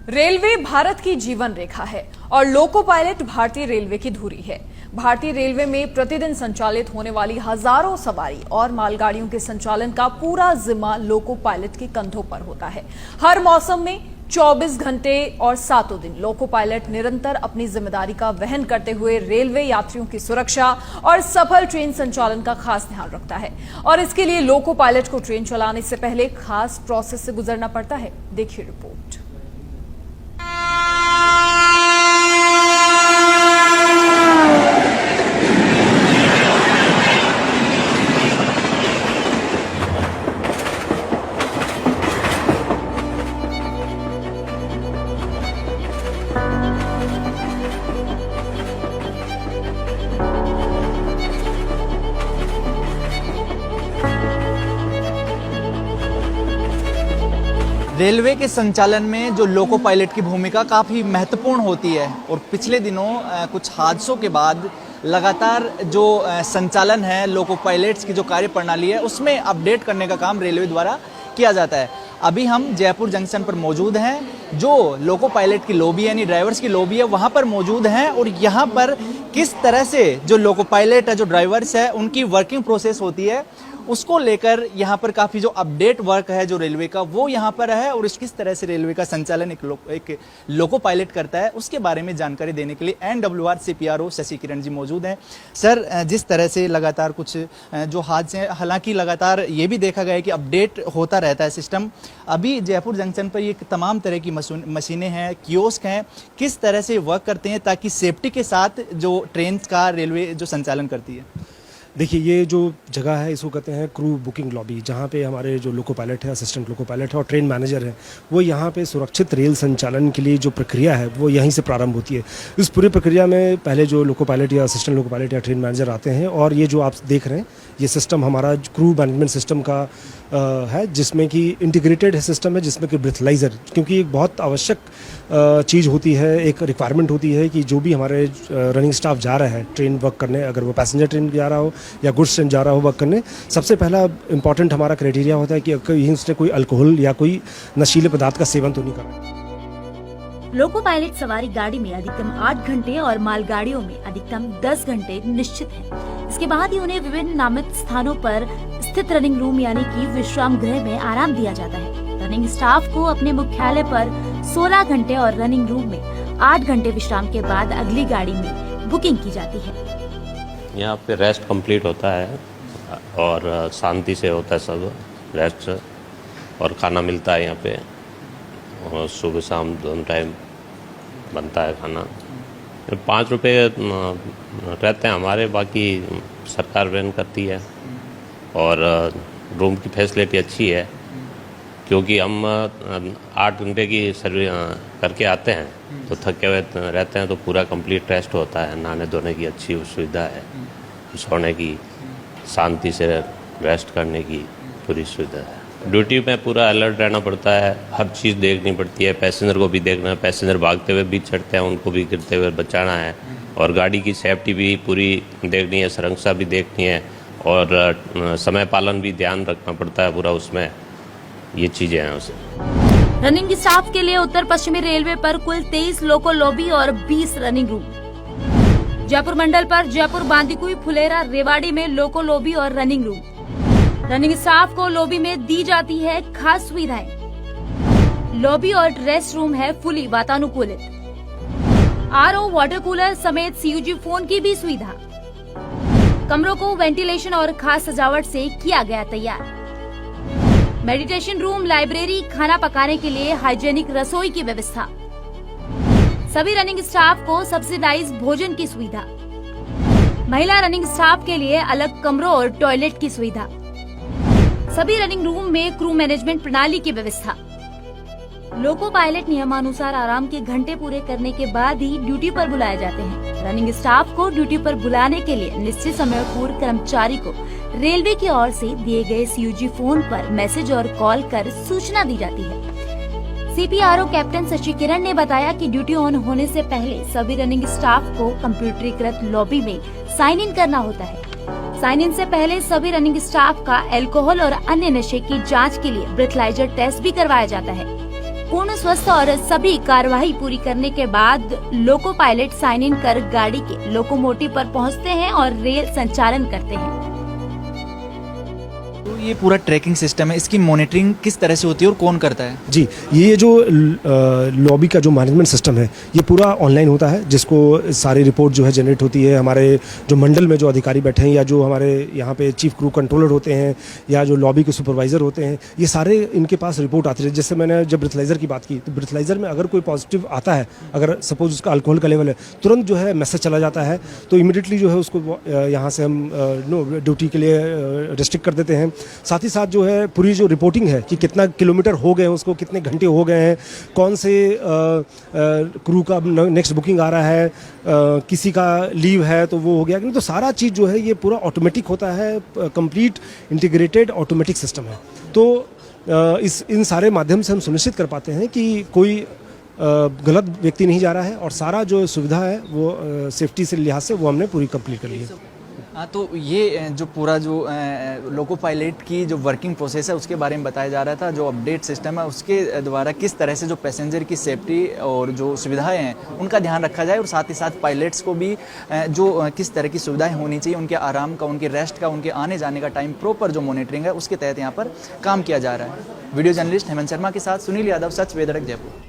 Railway Bharat की जीवन रेखा है और लोको पायलट भारतीय रेलवे की धुरी है। भारतीय रेलवे में प्रतिदिन संचालित होने वाली हजारों सवारी और मालगाड़ियों के संचालन का पूरा जिम्मा लोको पायलट के कंधों पर होता है। हर मौसम में 24 घंटे और 7 दिन लोको पायलट निरंतर अपनी जिम्मेदारी का वहन करते हुए रेलवे यात्रियों की सुरक्षा और सफल ट्रेन संचालन का खास ध्यान रखता है। और इसके लिए लोको पायलट को ट्रेन चलाने से पहले खास प्रोसेस से गुजरना पड़ता है। देखिए रिपोर्ट। रेलवे के संचालन में जो लोको पायलट की भूमिका काफ़ी महत्वपूर्ण होती है और पिछले दिनों कुछ हादसों के बाद लगातार जो संचालन है लोको पायलट्स की जो कार्यप्रणाली है उसमें अपडेट करने का काम रेलवे द्वारा किया जाता है। अभी हम जयपुर जंक्शन पर मौजूद हैं। जो लोको पायलट की लॉबी यानी ड्राइवर्स की लॉबी है वहाँ पर मौजूद हैं और यहाँ पर किस तरह से जो लोको पायलट है जो ड्राइवर्स है उनकी वर्किंग प्रोसेस होती है उसको लेकर यहाँ पर काफ़ी जो अपडेट वर्क है जो रेलवे का वो यहाँ पर है और किस तरह से रेलवे का संचालन एक लोको पायलट करता है उसके बारे में जानकारी देने के लिए NWR CPRO शशि किरण जी मौजूद हैं। सर, जिस तरह से लगातार कुछ जो हादसे हालांकि लगातार ये भी देखा गया है कि अपडेट होता रहता है सिस्टम। अभी जयपुर जंक्शन पर ये तमाम तरह की मशीनें हैं, कियोस्क हैं, किस तरह से वर्क करते हैं ताकि सेफ्टी के साथ जो ट्रेन का रेलवे जो संचालन करती है? देखिए, ये जो जगह है इसको कहते हैं क्रू बुकिंग लॉबी, जहाँ पे हमारे जो लोको पायलट है, असिस्टेंट लोको पायलट है और ट्रेन मैनेजर है वो यहाँ पे सुरक्षित रेल संचालन के लिए जो प्रक्रिया है वो यहीं से प्रारंभ होती है। इस पूरी प्रक्रिया में पहले जो लोको पायलट या असिस्टेंट लोको पायलट या ट्रेन मैनेजर आते हैं और ये जो आप देख रहे हैं ये सिस्टम हमारा क्रू मैनेजमेंट सिस्टम का है जिसमें कि इंटीग्रेटेड सिस्टम है जिसमें कि ब्रेथलाइजर, क्योंकि एक बहुत आवश्यक चीज़ होती है, एक रिक्वायरमेंट होती है कि जो भी हमारे रनिंग स्टाफ जा रहा है ट्रेन वर्क करने, अगर वो पैसेंजर ट्रेन जा रहा हो या गुड्स ट्रेन जा रहा हो वर्क करने, सबसे पहला इंपॉर्टेंट हमारा क्राइटेरिया होता है कि कहीं उसने कोई अल्कोहल या कोई नशीले पदार्थ का सेवन तो नहीं कर रहा है। लोको पायलट सवारी गाड़ी में अधिकतम 8 घंटे और मालगाड़ियों में अधिकतम 10 घंटे निश्चित है। इसके बाद ही उन्हें विभिन्न नामित स्थानों पर स्थित रनिंग रूम यानी कि विश्राम गृह में आराम दिया जाता है। रनिंग स्टाफ को अपने मुख्यालय पर 16 घंटे और रनिंग रूम में 8 घंटे विश्राम के बाद अगली गाड़ी में बुकिंग की जाती है। यहाँ पे रेस्ट कंप्लीट होता है और शांति से होता है सब रेस्ट और खाना मिलता है यहाँ पे और सुबह शाम दोनों टाइम बनता है खाना। 5 रुपये रहते हैं हमारे, बाकी सरकार रन करती है और रूम की फैसिलिटी अच्छी है क्योंकि हम 8 घंटे की सर्विस करके आते हैं तो थके हुए रहते हैं तो पूरा कंप्लीट रेस्ट होता है। नहाने धोने की अच्छी सुविधा है, सोने की, शांति से रेस्ट करने की पूरी सुविधा है। ड्यूटी में पूरा अलर्ट रहना पड़ता है, हर चीज़ देखनी पड़ती है, पैसेंजर को भी देखना है, पैसेंजर भागते हुए भी चढ़ते हैं उनको भी गिरते हुए बचाना है और गाड़ी की सेफ्टी भी पूरी देखनी है, सुरक्षा भी देखनी है और समय पालन भी ध्यान रखना पड़ता है पूरा, उसमें ये चीज़ें हैं उसे। रनिंग स्टाफ के लिए उत्तर पश्चिमी रेलवे पर कुल 23 लोको लॉबी और 20 रनिंग रूम। जयपुर मंडल पर जयपुर, बांदीकुई, फुलेरा, रेवाड़ी में लोको लॉबी और रनिंग रूम। रनिंग स्टाफ को लॉबी में दी जाती है खास सुविधाएं। लॉबी और रेस्ट रूम है फुली वातानुकूलित। RO, वाटर कूलर समेत CUG फोन की भी सुविधा। कमरों को वेंटिलेशन और खास सजावट से किया गया तैयार। मेडिटेशन रूम, लाइब्रेरी, खाना पकाने के लिए हाइजेनिक रसोई की व्यवस्था। सभी रनिंग स्टाफ को सब्सिडाइज भोजन की सुविधा। महिला रनिंग स्टाफ के लिए अलग कमरों और टॉयलेट की सुविधा। सभी रनिंग रूम में क्रू मैनेजमेंट प्रणाली की व्यवस्था। लोको पायलट नियमानुसार आराम के घंटे पूरे करने के बाद ही ड्यूटी पर बुलाए जाते हैं। रनिंग स्टाफ को ड्यूटी पर बुलाने के लिए निश्चित समय पूर्व कर्मचारी को रेलवे की ओर से दिए गए CUG फोन पर मैसेज और कॉल कर सूचना दी जाती है। CPRO कैप्टन शशि किरण ने बताया कि ड्यूटी ऑन होने से पहले सभी रनिंग स्टाफ को कंप्यूटरीकृत लॉबी में साइन इन करना होता है। साइन इन से पहले सभी रनिंग स्टाफ का अल्कोहल और अन्य नशे की जांच के लिए ब्रेथलाइजर टेस्ट भी करवाया जाता है। पूर्ण स्वस्थ और सभी कार्यवाही पूरी करने के बाद लोको पायलट साइन इन कर गाड़ी के लोकोमोटिव पर पहुंचते हैं और रेल संचालन करते हैं। तो ये पूरा ट्रैकिंग सिस्टम है, इसकी मॉनिटरिंग किस तरह से होती है और कौन करता है? जी, ये जो लॉबी का जो मैनेजमेंट सिस्टम है ये पूरा ऑनलाइन होता है, जिसको सारी रिपोर्ट जो है जनरेट होती है। हमारे जो मंडल में जो अधिकारी बैठे हैं या जो हमारे यहाँ पे चीफ क्रू कंट्रोलर होते हैं या जो लॉबी के सुपरवाइज़र होते हैं, ये सारे इनके पास रिपोर्ट आती है। जैसे मैंने जब ब्रेथलाइज़र की बात की तो ब्रेथलाइज़र में अगर कोई पॉजिटिव आता है, अगर सपोज उसका अल्कोहल का लेवल है, तुरंत जो है मैसेज चला जाता है, तो इमीडिएटली जो है उसको यहाँ से हम ड्यूटी के लिए रिस्ट्रिक्ट कर देते हैं। साथ ही साथ जो है पूरी जो रिपोर्टिंग है कि कितना किलोमीटर हो गए हैं, उसको कितने घंटे हो गए हैं, कौन से क्रू का नेक्स्ट बुकिंग आ रहा है, किसी का लीव है तो वो हो गया कि नहीं, तो सारा चीज़ जो है ये पूरा ऑटोमेटिक होता है, कंप्लीट इंटीग्रेटेड ऑटोमेटिक सिस्टम है। तो इन सारे माध्यम से हम सुनिश्चित कर पाते हैं कि कोई गलत व्यक्ति नहीं जा रहा है और सारा जो सुविधा है वो सेफ्टी से लिहाज से वो हमने पूरी कंप्लीट कर ली है। हाँ, तो ये जो पूरा जो लोको पायलट की जो वर्किंग प्रोसेस है उसके बारे में बताया जा रहा था। जो अपडेट सिस्टम है उसके द्वारा किस तरह से जो पैसेंजर की सेफ्टी और जो सुविधाएं हैं उनका ध्यान रखा जाए और साथ ही साथ पायलट्स को भी जो किस तरह की सुविधाएं होनी चाहिए, उनके आराम का, उनके रेस्ट का, उनके आने जाने का टाइम प्रॉपर जो मॉनिटरिंग है उसके तहत यहाँ पर काम किया जा रहा है। वीडियो जर्नलिस्ट हेमंत शर्मा के साथ सुनील यादव, सच वेदड़क, जयपुर।